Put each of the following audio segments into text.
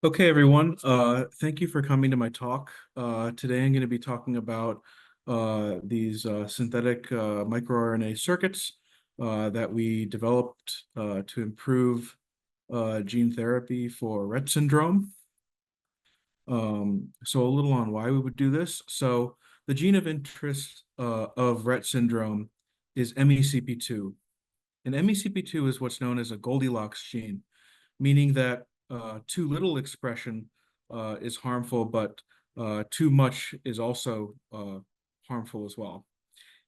Okay, everyone. Thank you for coming to my talk. Today I'm going to be talking about these synthetic microRNA circuits that we developed to improve gene therapy for Rett syndrome. So a little on why we would do this. So the gene of interest of Rett syndrome is MECP2. And MECP2 is what's known as a Goldilocks gene, meaning that too little expression is harmful, but too much is also harmful as well.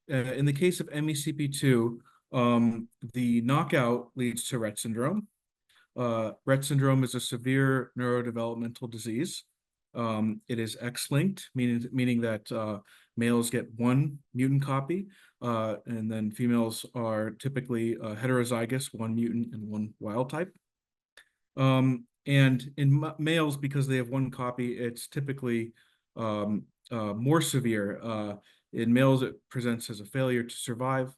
In the case of MECP2, the knockout leads to Rett syndrome. Rett syndrome is a severe neurodevelopmental disease. It is X-linked, meaning that males get one mutant copy, and then females are typically heterozygous, one mutant and one wild type. And in males, because they have one copy, it's typically more severe. In males, it presents as a failure to survive.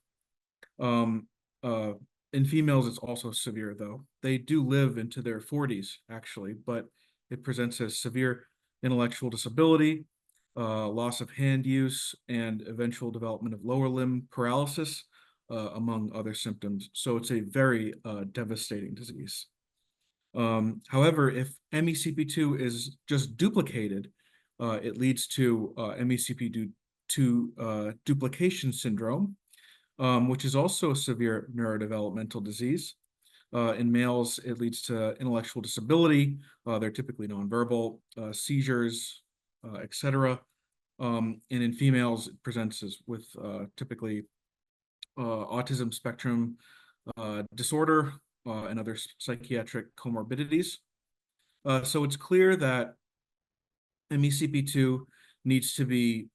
Um, uh, in females, it's also severe, though. They do live into their 40s, actually, but it presents as severe intellectual disability, loss of hand use, and eventual development of lower limb paralysis, among other symptoms. So it's a very devastating disease. However, if MECP2 is just duplicated, it leads to MECP2 duplication syndrome, which is also a severe neurodevelopmental disease. In males, it leads to intellectual disability. They're typically nonverbal, seizures, etc. And in females, it presents as with typically autism spectrum disorder and other psychiatric comorbidities. So it's clear that MECP2 needs to be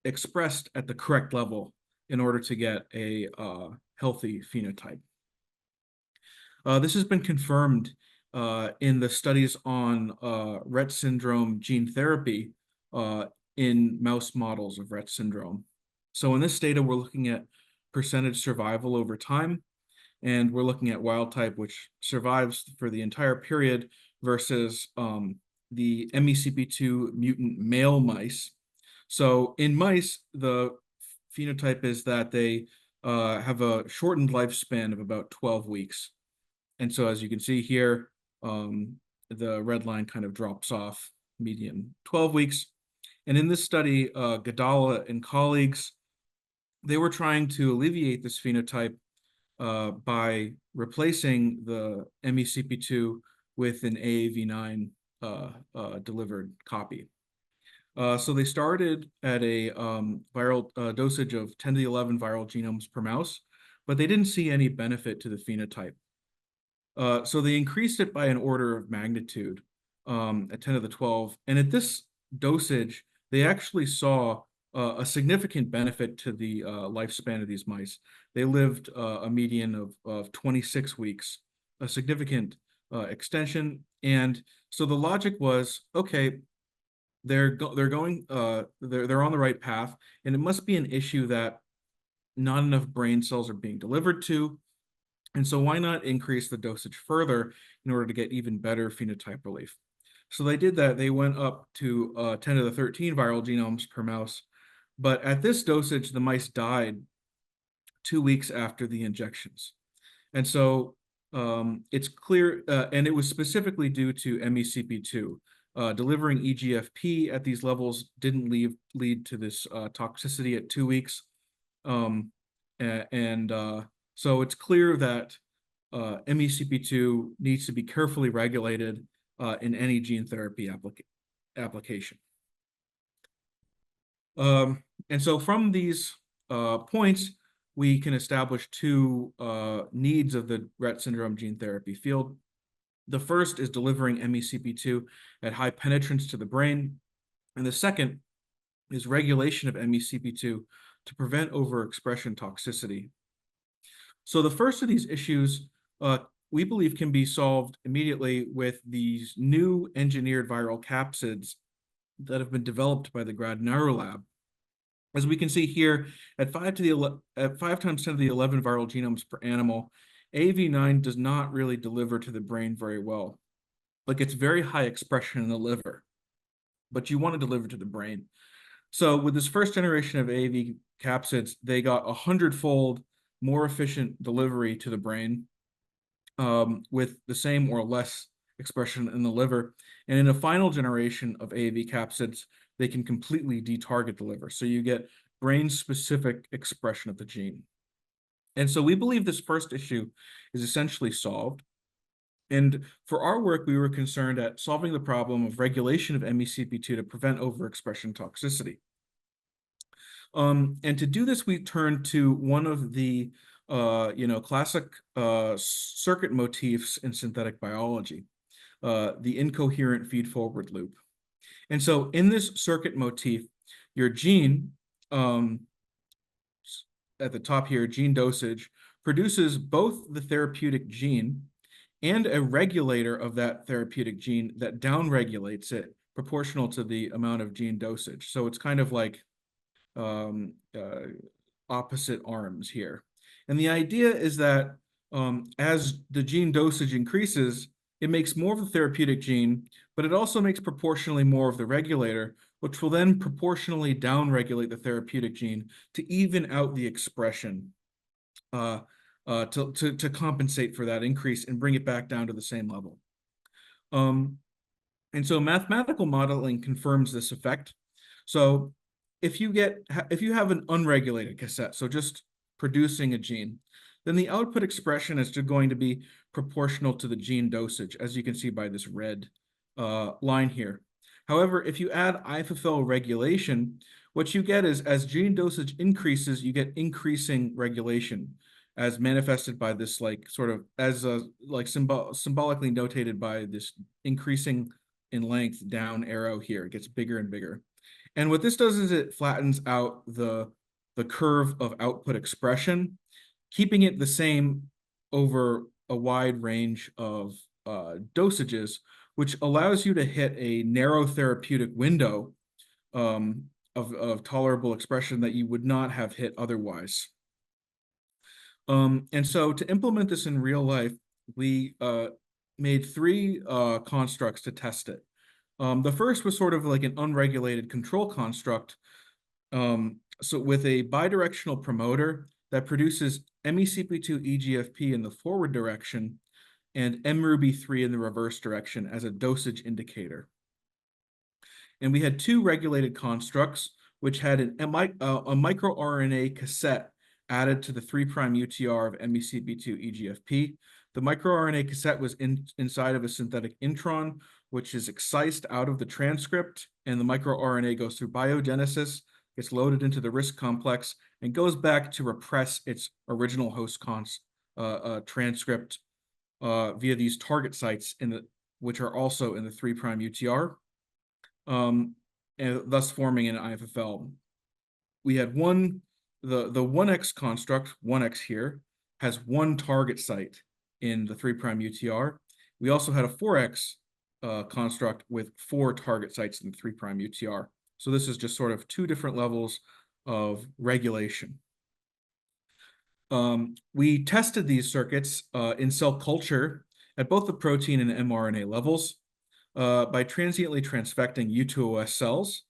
expressed at the correct level in order to get a healthy phenotype. This has been confirmed in the studies on Rett syndrome gene therapy in mouse models of Rett syndrome. So in this data, we're looking at percentage survival over time, and we're looking at wild type, which survives for the entire period, versus the MECP2 mutant male mice. So in mice, the phenotype is that they have a shortened lifespan of about 12 weeks. And so as you can see here, the red line kind of drops off, median 12 weeks. And in this study, Gadala and colleagues, they were trying to alleviate this phenotype by replacing the MECP2 with an AAV9 delivered copy. So they started at a viral dosage of 10 to the 11 viral genomes per mouse, but they didn't see any benefit to the phenotype. So they increased it by an order of magnitude at 10 to the 12. And at this dosage, they actually saw a significant benefit to the lifespan of these mice. They lived a median of 26 weeks, a significant extension. And so the logic was, okay, they're on the right path, and it must be an issue that not enough brain cells are being delivered to. And so why not increase the dosage further in order to get even better phenotype relief? So they did that. They went up to 10 to the 13 viral genomes per mouse. But at this dosage, the mice died 2 weeks after the injections. And so it's clear, and it was specifically due to MECP2. Delivering EGFP at these levels didn't lead to this toxicity at 2 weeks. So it's clear that MECP2 needs to be carefully regulated in any gene therapy application. And so from these points, we can establish two needs of the Rett syndrome gene therapy field. The first is delivering MECP2 at high penetrance to the brain, and the second is regulation of MECP2 to prevent overexpression toxicity. So the first of these issues we believe can be solved immediately with these new engineered viral capsids that have been developed by the Grad Neuro Lab. As we can see here, at 5 times 10 to the 11 viral genomes per animal, AAV9 does not really deliver to the brain very well. like it's very high expression in the liver, but you want to deliver to the brain. So with this first generation of AAV capsids, they got 100-fold more efficient delivery to the brain, with the same or less expression in the liver. And in a final generation of AAV capsids, they can completely detarget the liver. So you get brain-specific expression of the gene. And so we believe this first issue is essentially solved. And for our work, we were concerned at solving the problem of regulation of MECP2 to prevent overexpression toxicity. And to do this, we turned to one of the classic circuit motifs in synthetic biology, the incoherent feed-forward loop. And so in this circuit motif, your gene, at the top here, gene dosage, produces both the therapeutic gene and a regulator of that therapeutic gene that downregulates it proportional to the amount of gene dosage. So it's kind of like opposite arms here. And the idea is that as the gene dosage increases, it makes more of the therapeutic gene, but it also makes proportionally more of the regulator, which will then proportionally downregulate the therapeutic gene to even out the expression, to compensate for that increase and bring it back down to the same level. And so mathematical modeling confirms this effect. So if you have an unregulated cassette, so just producing a gene, then the output expression is going to be proportional to the gene dosage, as you can see by this red line here. However, if you add IFFL regulation, what you get is as gene dosage increases, you get increasing regulation, as manifested by this symbolically notated by this increasing in length down arrow here. It gets bigger and bigger. And what this does is it flattens out the curve of output expression, keeping it the same over a wide range of dosages, which allows you to hit a narrow therapeutic window of tolerable expression that you would not have hit otherwise. And so to implement this in real life, we made 3 constructs to test it. The first was sort of like an unregulated control construct, so with a bidirectional promoter that produces MECP2 EGFP in the forward direction and mRuby3 in the reverse direction as a dosage indicator. And we had 2 regulated constructs, which had a microRNA cassette added to the 3' UTR of MECP2 EGFP. The microRNA cassette was inside of a synthetic intron, which is excised out of the transcript, and the microRNA goes through biogenesis, gets loaded into the RISC complex, and goes back to repress its original host transcript via these target sites which are also in the 3' UTR, and thus forming an IFFL. We had the 1x construct, 1x here, has 1 target site in the 3' UTR. We also had a 4x construct with 4 target sites in the 3' UTR. So this is just sort of 2 different levels of regulation. We tested these circuits in cell culture at both the protein and mRNA levels by transiently transfecting U2OS cells.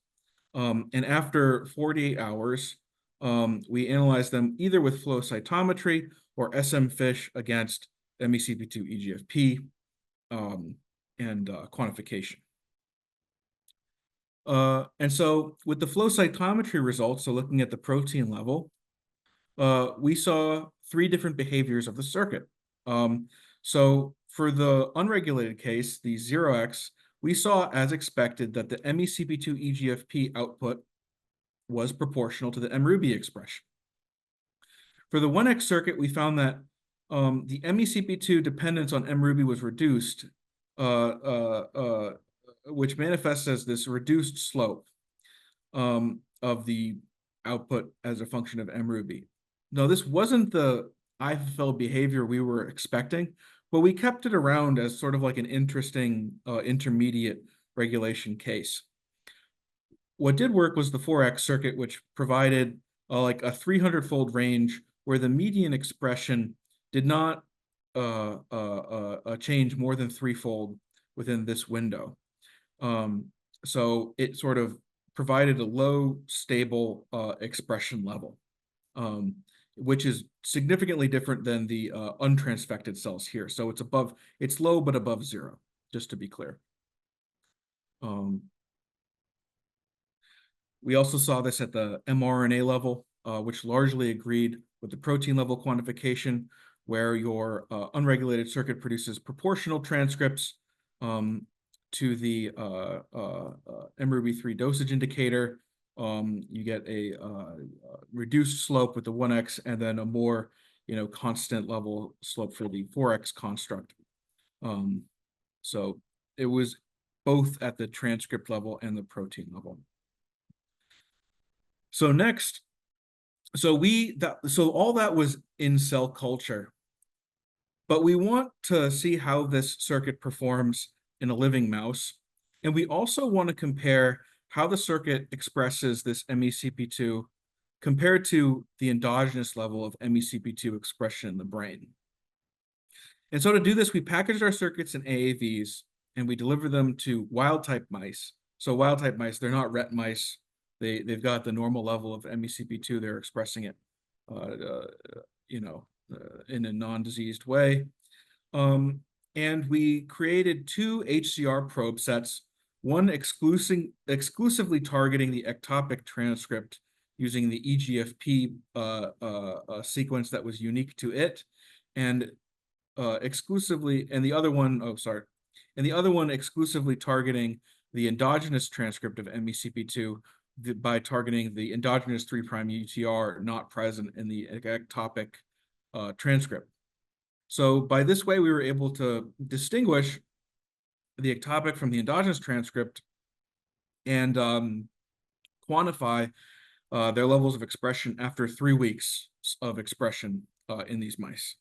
And after 48 hours, we analyzed them either with flow cytometry or SM-FISH against MECP2 EGFP and quantification. And so with the flow cytometry results, so looking at the protein level, we saw 3 different behaviors of the circuit. So for the unregulated case, the 0x, we saw, as expected, that the MECP2 EGFP output was proportional to the mRuby expression. For the 1x circuit, we found that the MECP2 dependence on mRuby was reduced, which manifests as this reduced slope of the output as a function of mRuby. Now, this wasn't the IFFL behavior we were expecting, but we kept it around as sort of like an interesting intermediate regulation case. What did work was the 4x circuit, which provided like a 300-fold range where the median expression did not change more than 3-fold within this window. So it sort of provided a low, stable expression level, which is significantly different than the untransfected cells here. So it's low but above zero, just to be clear. We also saw this at the mRNA level, which largely agreed with the protein level quantification, where your unregulated circuit produces proportional transcripts to the mRuby3 dosage indicator. You get a reduced slope with the 1x, and then a more constant level slope for the 4x construct. So it was both at the transcript level and the protein level. So next, so all that was in cell culture, but we want to see how this circuit performs in a living mouse, and we also want to compare how the circuit expresses this MECP2 compared to the endogenous level of MECP2 expression in the brain. And so to do this, we packaged our circuits in AAVs, and we deliver them to wild-type mice. So wild-type mice, they're not Rett mice. They've got the normal level of MECP2. They're expressing it, in a non-diseased way. And we created two HCR probe sets, one exclusively targeting the ectopic transcript using the EGFP sequence that was unique to it, and the other one exclusively targeting the endogenous transcript of MECP2 by targeting the endogenous 3' UTR not present in the ectopic transcript. So by this way, we were able to distinguish the ectopic from the endogenous transcript and quantify their levels of expression after 3 weeks of expression in these mice.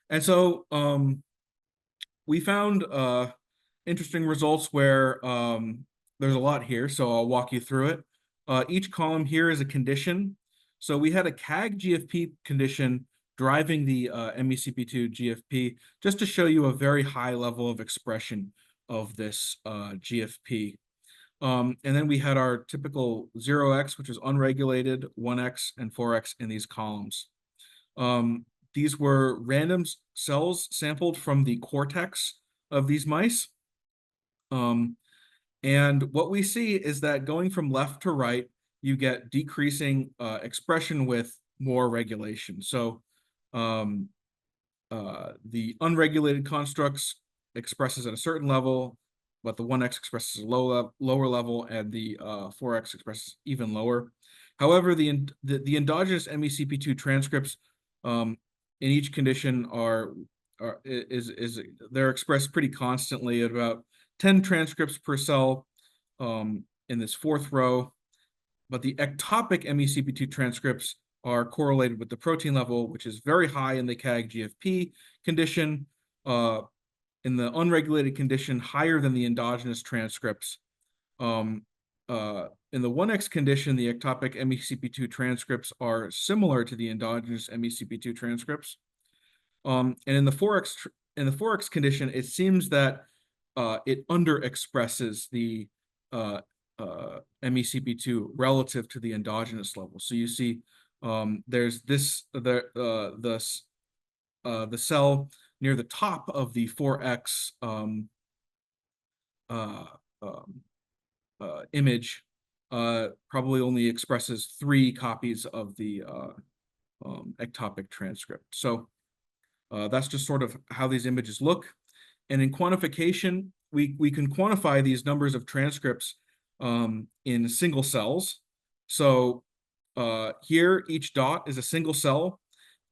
And so we found interesting results where there's a lot here, so I'll walk you through it. Each column here is a condition. So we had a CAG GFP condition driving the MECP2 GFP, just to show you a very high level of expression of this GFP. And then we had our typical 0x, which is unregulated, 1x, and 4x in these columns. These were random cells sampled from the cortex of these mice. And what we see is that going from left to right, you get decreasing expression with more regulation. So the unregulated constructs expresses at a certain level, but the 1x expresses a lower level, and the 4x expresses even lower. However, the endogenous MECP2 transcripts in each condition they're expressed pretty constantly at about 10 transcripts per cell in this fourth row, but the ectopic MECP2 transcripts are correlated with the protein level, which is very high in the CAG GFP condition. In the unregulated condition, higher than the endogenous transcripts. In the 1x condition, the ectopic MECP2 transcripts are similar to the endogenous MECP2 transcripts. And in the 4x condition, it seems that it underexpresses the MECP2 relative to the endogenous level. So you see there's the cell near the top of the 4x image probably only expresses 3 copies of the ectopic transcript. So that's just sort of how these images look. And in quantification, we can quantify these numbers of transcripts in single cells. So here, each dot is a single cell,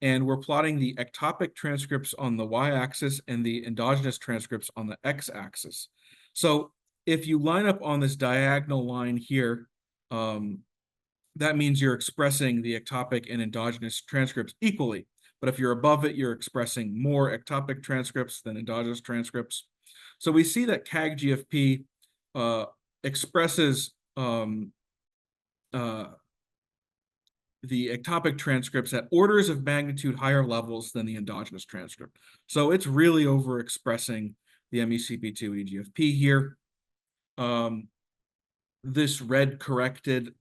and we're plotting the ectopic transcripts on the y-axis and the endogenous transcripts on the x-axis. So if you line up on this diagonal line here, that means you're expressing the ectopic and endogenous transcripts equally. But if you're above it, you're expressing more ectopic transcripts than endogenous transcripts. So we see that CAG GFP expresses the ectopic transcripts at orders of magnitude higher levels than the endogenous transcript. So it's really overexpressing the MECP2 EGFP here. This red corrected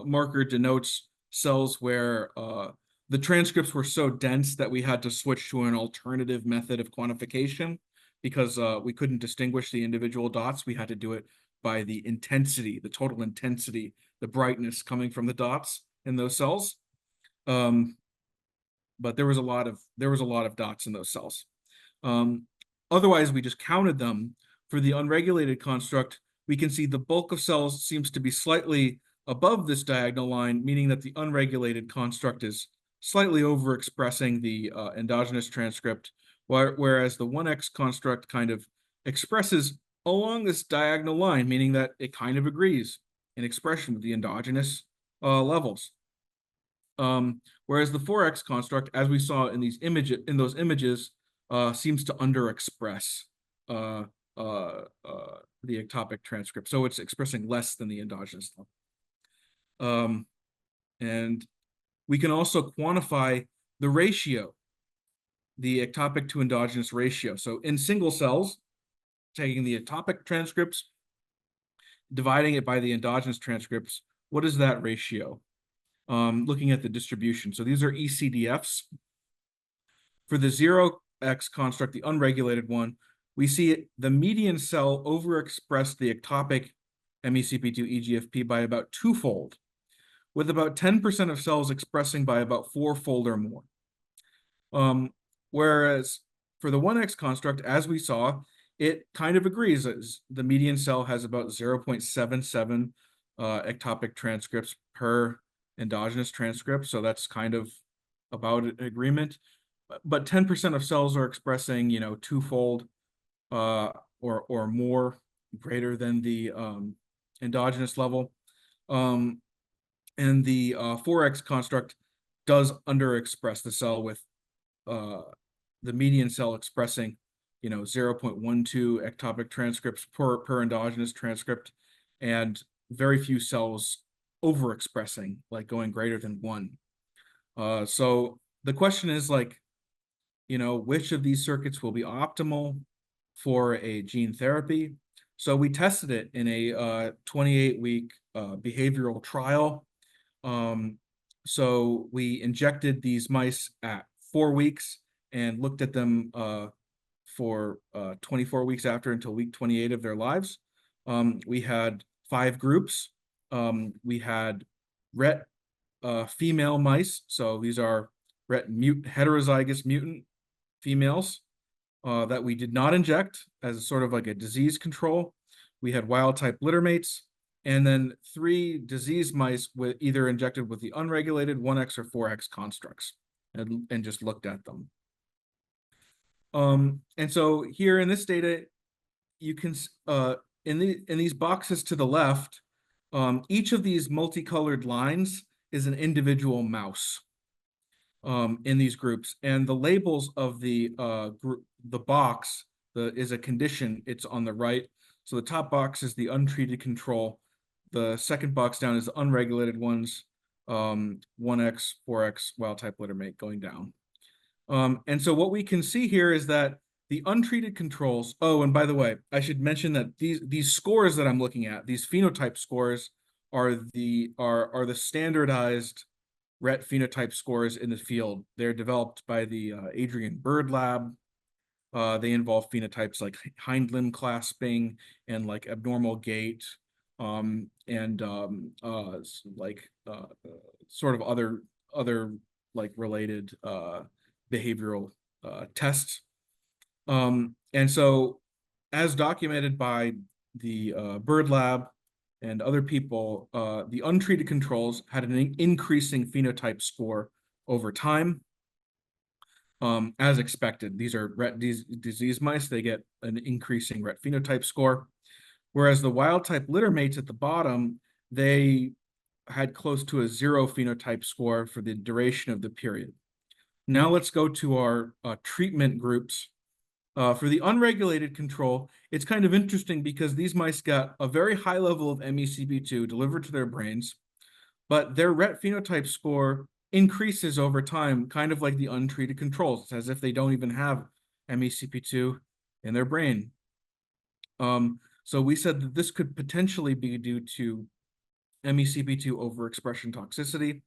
marker denotes cells where the transcripts were so dense that we had to switch to an alternative method of quantification because we couldn't distinguish the individual dots. We had to do it by the intensity, the total intensity, the brightness coming from the dots in those cells. But there was a lot of dots in those cells. Otherwise, we just counted them. For the unregulated construct, we can see the bulk of cells seems to be slightly above this diagonal line, meaning that the unregulated construct is slightly overexpressing the endogenous transcript, whereas the 1X construct kind of expresses along this diagonal line, meaning that it kind of agrees in expression with the endogenous levels. Whereas the 4X construct, as we saw in those images, seems to underexpress the ectopic transcript. So it's expressing less than the endogenous level. And we can also quantify the ratio, the ectopic to endogenous ratio. So in single cells, taking the ectopic transcripts, dividing it by the endogenous transcripts, what is that ratio? Looking at the distribution. So these are ECDFs. For the 0X construct, the unregulated one, we see the median cell overexpressed the ectopic MECP2 EGFP by about twofold, with about 10% of cells expressing by about fourfold or more. Whereas for the 1X construct, as we saw, it kind of agrees. The median cell has about 0.77 ectopic transcripts per endogenous transcript, so that's kind of about an agreement. But 10% of cells are expressing, twofold or more, greater than the endogenous level. And the 4X construct does underexpress the cell with the median cell expressing, 0.12 ectopic transcripts per endogenous transcript, and very few cells overexpressing, like going greater than 1. So the question is which of these circuits will be optimal for a gene therapy? So we tested it in a 28-week behavioral trial. So we injected these mice at 4 weeks and looked at them for 24 weeks after until week 28 of their lives. We had 5 groups. We had Rett female mice. So these are Rett heterozygous mutant females that we did not inject as sort of like a disease control. We had wild type littermates, and then 3 disease mice with either injected with the unregulated 1X or 4X constructs, and just looked at them. And so here in this data, you can in these boxes to the left, each of these multicolored lines is an individual mouse in these groups, and the labels of the box is a condition. It's on the right. So the top box is the untreated control. The second box down is the unregulated ones, 1X, 4X, wild type littermate going down. And so what we can see here is that the untreated controls. Oh, and by the way, I should mention that these scores that I'm looking at, these phenotype scores, are the standardized Rett phenotype scores in the field. They're developed by the Adrian Bird Lab. They involve phenotypes like hind limb clasping and like abnormal gait, and sort of other like related behavioral tests. And so, as documented by the Bird Lab and other people, the untreated controls had an increasing phenotype score over time. As expected, these are Rett disease mice. They get an increasing Rett phenotype score, whereas the wild type littermates at the bottom, they had close to a 0 phenotype score for the duration of the period. Now let's go to our treatment groups. For the unregulated control, it's kind of interesting because these mice got a very high level of MECP2 delivered to their brains. but their Rett phenotype score increases over time, kind of like the untreated controls. It's as if they don't even have MECP2 in their brain. So we said that this could potentially be due to MECP2 overexpression toxicity.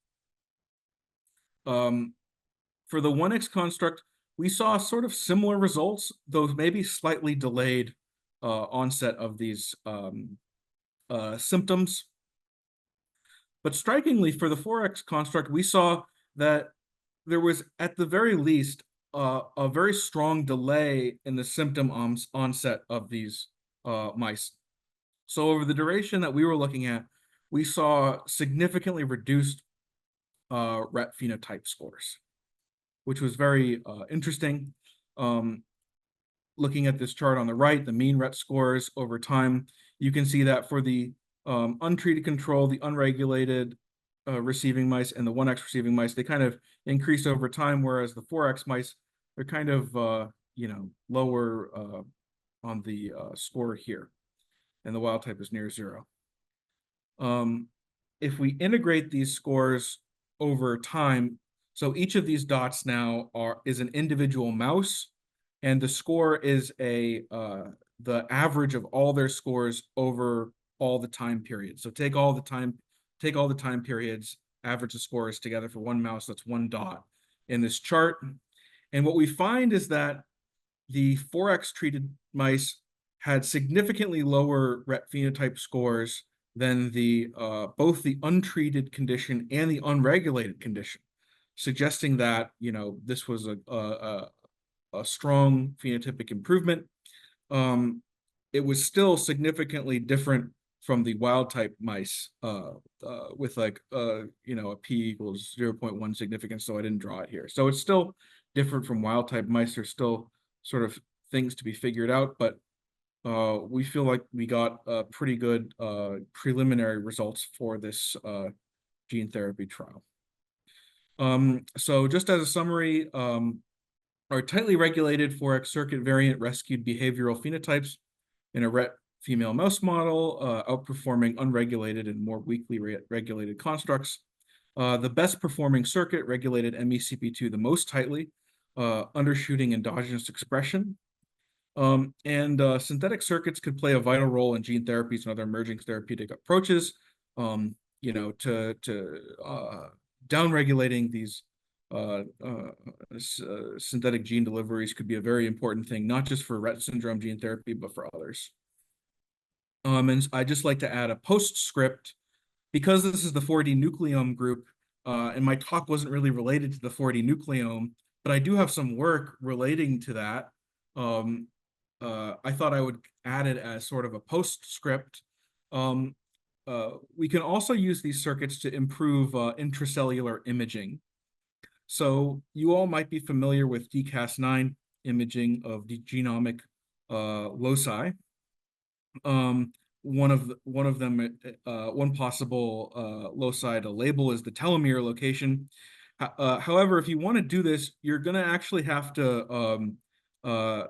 For the 1X construct, we saw sort of similar results, though maybe slightly delayed onset of these symptoms. But strikingly, for the 4X construct, we saw that there was, at the very least, a very strong delay in the symptom onset of these mice. So over the duration that we were looking at, we saw significantly reduced Rett phenotype scores, which was very interesting. Looking at this chart on the right, the mean Rett scores over time, you can see that for the untreated control, the unregulated receiving mice, and the 1X receiving mice, they kind of increase over time, whereas the 4X mice, they're kind of lower on the score here, and the wild type is near 0. If we integrate these scores over time, so each of these dots now is an individual mouse, and the score is the average of all their scores over all the time periods. So take all the time periods, average the scores together for one mouse. That's one dot in this chart. And what we find is that the 4X treated mice had significantly lower Rett phenotype scores than both the untreated condition and the unregulated condition, suggesting that this was a strong phenotypic improvement. It was still significantly different from the wild type mice with a p equals 0.1 significance, so I didn't draw it here. So it's still different from wild type mice. There's still sort of things to be figured out, but we feel like we got pretty good preliminary results for this gene therapy trial. So just as a summary, our tightly regulated 4X circuit variant rescued behavioral phenotypes in a Rett female mouse model, outperforming unregulated and more weakly regulated constructs. The best performing circuit regulated MECP2 the most tightly, undershooting endogenous expression. Synthetic circuits could play a vital role in gene therapies and other emerging therapeutic approaches, to downregulating these synthetic gene deliveries could be a very important thing, not just for Rett syndrome gene therapy, but for others. And I'd just like to add a postscript, because this is the 4D nucleome group, and my talk wasn't really related to the 4D nucleome, but I do have some work relating to that. I thought I would add it as sort of a postscript. We can also use these circuits to improve intracellular imaging. So you all might be familiar with DCAS9 imaging of the genomic loci. One possible loci to label is the telomere location. However, if you want to do this, you're going to actually have to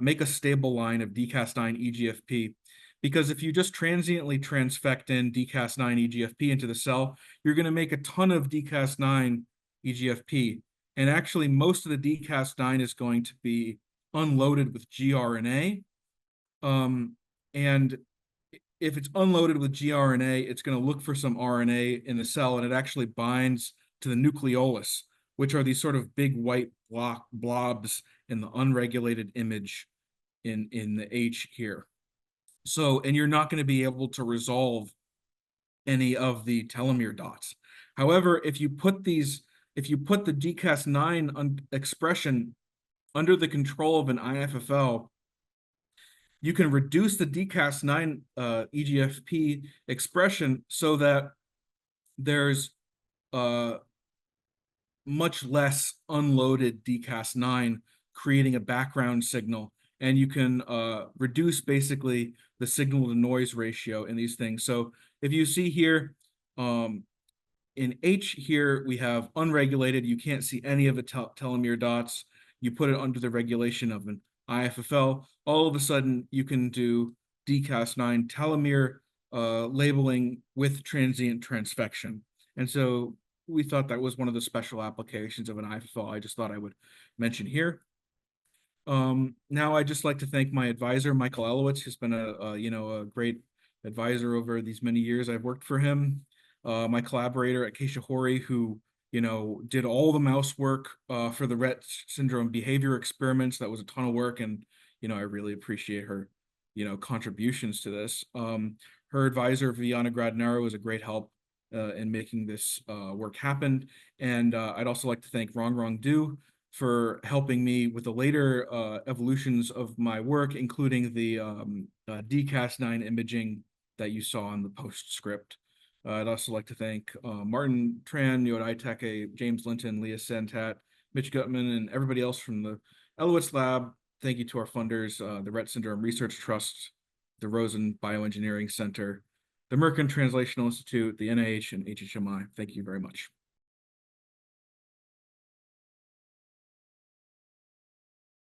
make a stable line of DCAS9 EGFP, because if you just transiently transfect in DCAS9 EGFP into the cell, you're going to make a ton of DCAS9 EGFP. And actually, most of the DCAS9 is going to be unloaded with gRNA. And if it's unloaded with gRNA, it's going to look for some RNA in the cell, and it actually binds to the nucleolus, which are these sort of big white blobs in the unregulated image in the H here. So, and you're not going to be able to resolve any of the telomere dots. However, if you put the DCAS9 expression under the control of an IFFL, you can reduce the DCAS9 EGFP expression so that there's much less unloaded DCAS9, creating a background signal, and you can reduce basically the signal to noise ratio in these things. So if you see here, in H here, we have unregulated. You can't see any of the telomere dots. You put it under the regulation of an IFFL. All of a sudden, you can do DCAS9 telomere labeling with transient transfection. And so we thought that was one of the special applications of an IFFL I just thought I would mention here. Now I'd just like to thank my advisor, Michael Elowitz, who's been a great advisor over these many years I've worked for him. My collaborator at Keisha Hori, who did all the mouse work for the Rett syndrome behavior experiments. That was a ton of work, and I really appreciate her contributions to this. Her advisor, Viviana Gradnaro, was a great help in making this work happen. And I'd also like to thank Rong Du for helping me with the later evolutions of my work, including the DCAS9 imaging that you saw in the postscript. I'd also like to thank Martin Tran, Yoda Itake, James Linton, Leah Santat, Mitch Gutman, and everybody else from the Elowitz Lab. Thank you to our funders, the Rett Syndrome Research Trust, the Rosen Bioengineering Center, the Merkin Translational Institute, the NIH, and HHMI. Thank you very much.